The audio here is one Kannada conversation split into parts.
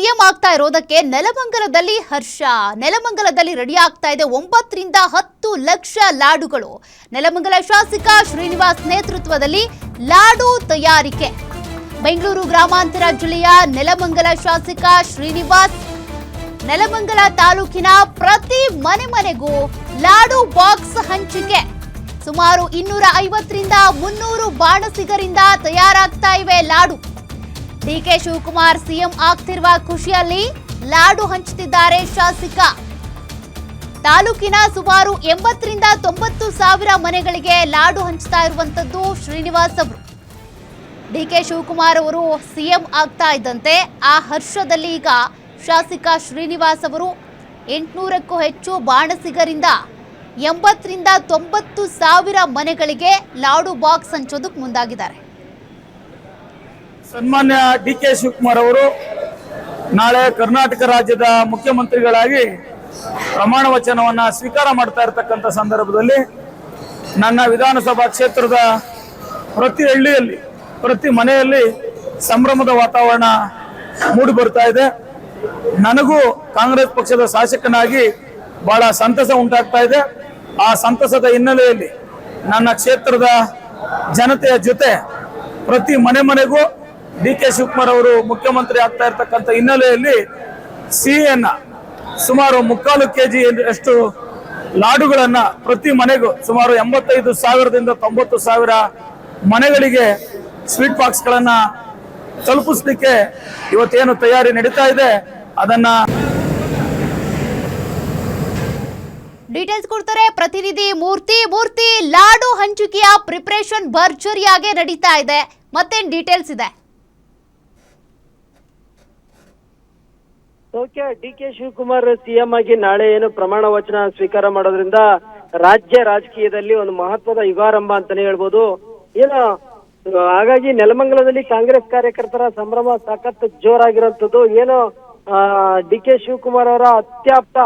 ಸಿಎಂ ಆಗ್ತಾ ಇರೋದಕ್ಕೆ ನೆಲಮಂಗಲದಲ್ಲಿ ಹರ್ಷ. ನೆಲಮಂಗಲದಲ್ಲಿ ರೆಡಿ ಆಗ್ತಾ ಇದೆ 9 ರಿಂದ 10 ಲಕ್ಷ ಲಾಡುಗಳು. ನೆಲಮಂಗಲ ಶಾಸಕ ಶ್ರೀನಿವಾಸ್ ನೇತೃತ್ವದಲ್ಲಿ ಲಾಡು ತಯಾರಿಕೆ. ಬೆಂಗಳೂರು ಗ್ರಾಮಾಂತರ ಜಿಲ್ಲೆಯ ನೆಲಮಂಗಲ ಶಾಸಕ ಶ್ರೀನಿವಾಸ್ ನೆಲಮಂಗಲ ತಾಲೂಕಿನ ಪ್ರತಿ ಮನೆಗೂ ಲಾಡು ಬಾಕ್ಸ್ ಹಂಚಿಕೆ. ಸುಮಾರು 250 ರಿಂದ 300 ಬಾಣಸಿಗರಿಂದ ತಯಾರಾಗ್ತಾ ಇವೆ ಲಾಡು. ಡಿಕೆ ಶಿವಕುಮಾರ್ ಸಿಎಂ ಆಗ್ತಿರುವ ಖುಷಿಯಲ್ಲಿ ಲಾಡು ಹಂಚುತ್ತಿದ್ದಾರೆ ಶಾಸಕ. ತಾಲೂಕಿನ ಸುಮಾರು 80 ರಿಂದ 90 ಸಾವಿರ ಮನೆಗಳಿಗೆ ಲಾಡು ಹಂಚ್ತಾ ಇರುವಂತದ್ದು ಶ್ರೀನಿವಾಸ್ ಅವರು. ಡಿಕೆ ಶಿವಕುಮಾರ್ ಅವರು ಸಿಎಂ ಆಗ್ತಾ ಇದ್ದಂತೆ ಆ ಹರ್ಷದಲ್ಲಿ ಈಗ ಶಾಸಕ ಶ್ರೀನಿವಾಸ್ ಅವರು 800ಕ್ಕೂ ಹೆಚ್ಚು ಬಾಣಸಿಗರಿಂದ 80 ರಿಂದ 90 ಸಾವಿರ ಮನೆಗಳಿಗೆ ಲಾಡು ಬಾಕ್ಸ್ ಹಂಚೋದಕ್ಕೆ ಮುಂದಾಗಿದ್ದಾರೆ. ಸನ್ಮಾನ್ಯ ಡಿಕೆ ಶಿವಕುಮಾರ್ ಅವರು ನಾಳೆ ಕರ್ನಾಟಕ ರಾಜ್ಯದ ಮುಖ್ಯಮಂತ್ರಿಗಳಾಗಿ ಪ್ರಮಾಣ ವಚನವನ್ನ ಸ್ವೀಕಾರ ಮಾಡ್ತಾ ಇರತಕ್ಕಂಥ ಸಂದರ್ಭದಲ್ಲಿ ನನ್ನ ವಿಧಾನಸಭಾ ಕ್ಷೇತ್ರದ ಪ್ರತಿ ಹಳ್ಳಿಯಲ್ಲಿ ಪ್ರತಿ ಮನೆಯಲ್ಲಿ ಸಂಭ್ರಮದ ವಾತಾವರಣ ಮೂಡಿ ಬರ್ತಾ ಇದೆ. ನನಗೂ ಕಾಂಗ್ರೆಸ್ ಪಕ್ಷದ ಶಾಸಕನಾಗಿ ಬಹಳ ಸಂತಸ ಉಂಟಾಗ್ತಾ ಇದೆ. ಆ ಸಂತಸದ ಹಿನ್ನೆಲೆಯಲ್ಲಿ ನನ್ನ ಕ್ಷೇತ್ರದ ಜನತೆಯ ಜೊತೆ ಪ್ರತಿ ಮನೆಗೂ ಡಿಕೆ ಶಿವಕುಮಾರ್ ಅವರು ಮುಖ್ಯಮಂತ್ರಿ ಆಗ್ತಾ ಇರ್ತಕ್ಕಂಥ ಹಿನ್ನೆಲೆಯಲ್ಲಿ ಸಿಹಿಯನ್ನ ಸುಮಾರು 3/4 kg ಅಷ್ಟು ಲಾಡುಗಳನ್ನ ಪ್ರತಿ ಮನೆಗೂ ಸುಮಾರು 85,000ದಿಂದ 90,000 ಮನೆಗಳಿಗೆ ಸ್ವೀಟ್ ಬಾಕ್ಸ್ ಗಳನ್ನ ತಲುಪಿಸಲಿಕ್ಕೆ ಇವತ್ತೇನು ತಯಾರಿ ನಡೀತಾ ಇದೆ ಅದನ್ನ ಡೀಟೇಲ್ಸ್ ಕೊಡ್ತಾರೆ ಪ್ರತಿನಿಧಿ ಮೂರ್ತಿ. ಲಾಡು ಹಂಚಿಕೆಯ ಪ್ರಿಪರೇಷನ್ ಭರ್ಜರಿಯಾಗಿ ನಡೀತಾ ಇದೆ, ಮತ್ತೇನ್ ಡೀಟೇಲ್ಸ್ ಇದೆ? ಡಿಕೆ ಶಿವಕುಮಾರ್ ಸಿಎಂ ಆಗಿ ನಾಳೆ ಏನು ಪ್ರಮಾಣ ವಚನ ಸ್ವೀಕಾರ ಮಾಡೋದ್ರಿಂದ ರಾಜ್ಯ ರಾಜಕೀಯದಲ್ಲಿ ಒಂದು ಮಹತ್ವದ ಯುಗಾರಂಭ ಅಂತಾನೆ ಹೇಳ್ಬೋದು. ಏನು ಹಾಗಾಗಿ ನೆಲಮಂಗಲದಲ್ಲಿ ಕಾಂಗ್ರೆಸ್ ಕಾರ್ಯಕರ್ತರ ಸಂಭ್ರಮ ಸಖತ್ ಜೋರಾಗಿರುವಂತದ್ದು. ಏನು ಡಿಕೆ ಶಿವಕುಮಾರ್ ಅವರ ಅತ್ಯಾಪ್ತ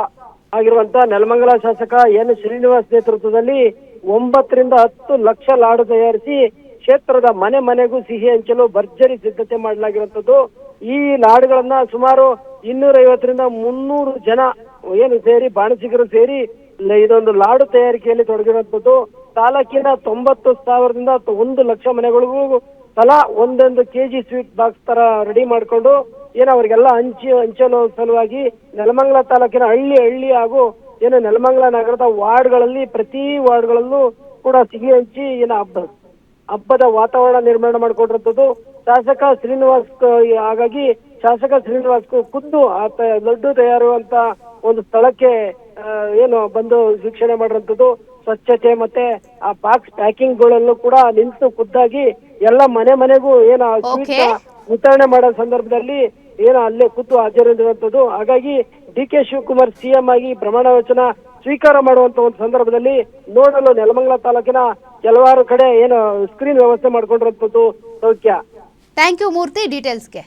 ಆಗಿರುವಂತ ನೆಲಮಂಗಲ ಶಾಸಕ ಏನು ಶ್ರೀನಿವಾಸ್ ನೇತೃತ್ವದಲ್ಲಿ 9 ರಿಂದ 10 ಲಕ್ಷ ಲಾಡು ತಯಾರಿಸಿ ಕ್ಷೇತ್ರದ ಮನೆಗೂ ಸಿಹಿ ಹಂಚಲು ಭರ್ಜರಿ ಸಿದ್ಧತೆ ಮಾಡಲಾಗಿರುವಂತದ್ದು. ಈ ಲಾಡುಗಳನ್ನ ಸುಮಾರು 250 ರಿಂದ 300 ಜನ ಏನು ಸೇರಿ ಬಾಣಸಿಗರು ಸೇರಿ ಇದೊಂದು ಲಾಡು ತಯಾರಿಕೆಯಲ್ಲಿ ತೊಡಗಿರುವಂತದ್ದು. ತಾಲೂಕಿನ 90,000ದಿಂದ 1 ಲಕ್ಷ ಮನೆಗಳಿಗೂ ತಲಾ 1 kg ಸ್ವೀಟ್ ಬಾಕ್ಸ್ ತರ ರೆಡಿ ಮಾಡ್ಕೊಂಡು ಏನು ಅವ್ರಿಗೆಲ್ಲ ಹಂಚಲು ಸಲುವಾಗಿ ನೆಲಮಂಗಲ ತಾಲೂಕಿನ ಹಳ್ಳಿ ಹಾಗೂ ಏನು ನೆಲಮಂಗಲ ನಗರದ ವಾರ್ಡ್ಗಳಲ್ಲಿ ಪ್ರತಿ ವಾರ್ಡ್ಗಳಲ್ಲೂ ಕೂಡ ಸಿಹಿ ಹಂಚಿ ಏನು ಹಬ್ಬದ ವಾತಾವರಣ ನಿರ್ಮಾಣ ಮಾಡಿಕೊಂಡಿರುವಂತದ್ದು ಶಾಸಕ ಶ್ರೀನಿವಾಸ್. ಹಾಗಾಗಿ ಶಾಸಕ ಶ್ರೀನಿವಾಸ್ ಖುದ್ದು ಲಡ್ಡು ತಯಾರುವಂತ ಒಂದು ಸ್ಥಳಕ್ಕೆ ಏನು ಬಂದು ವೀಕ್ಷಣೆ ಮಾಡಿರುವಂತದ್ದು. ಸ್ವಚ್ಛತೆ ಮತ್ತೆ ಆ ಬಾಕ್ಸ್ ಪ್ಯಾಕಿಂಗ್ ಗಳಲ್ಲೂ ಕೂಡ ನಿಂತು ಖುದ್ದಾಗಿ ಎಲ್ಲ ಮನೆಗೂ ಏನು ವಿತರಣೆ ಮಾಡೋ ಸಂದರ್ಭದಲ್ಲಿ ಏನು ಅಲ್ಲೇ ಖುದ್ದು ಹಾಜರಿರುವಂತದ್ದು. ಹಾಗಾಗಿ ಡಿಕೆ ಶಿವಕುಮಾರ್ ಸಿಎಂ ಆಗಿ ಪ್ರಮಾಣ ವಚನ ಸ್ವೀಕಾರ ಮಾಡುವಂತ ಒಂದು ಸಂದರ್ಭದಲ್ಲಿ ನೋಡಲು ನೆಲಮಂಗಲ ತಾಲೂಕಿನ ಕೆಲವಾರು ಕಡೆ ಏನು ಸ್ಕ್ರೀನ್ ವ್ಯವಸ್ಥೆ ಮಾಡ್ಕೊಂಡಿರುವಂತದ್ದು. ಸೌಖ್ಯ. Thank you Murthy ಡೀಟೇಲ್ಸ್ಗೆ.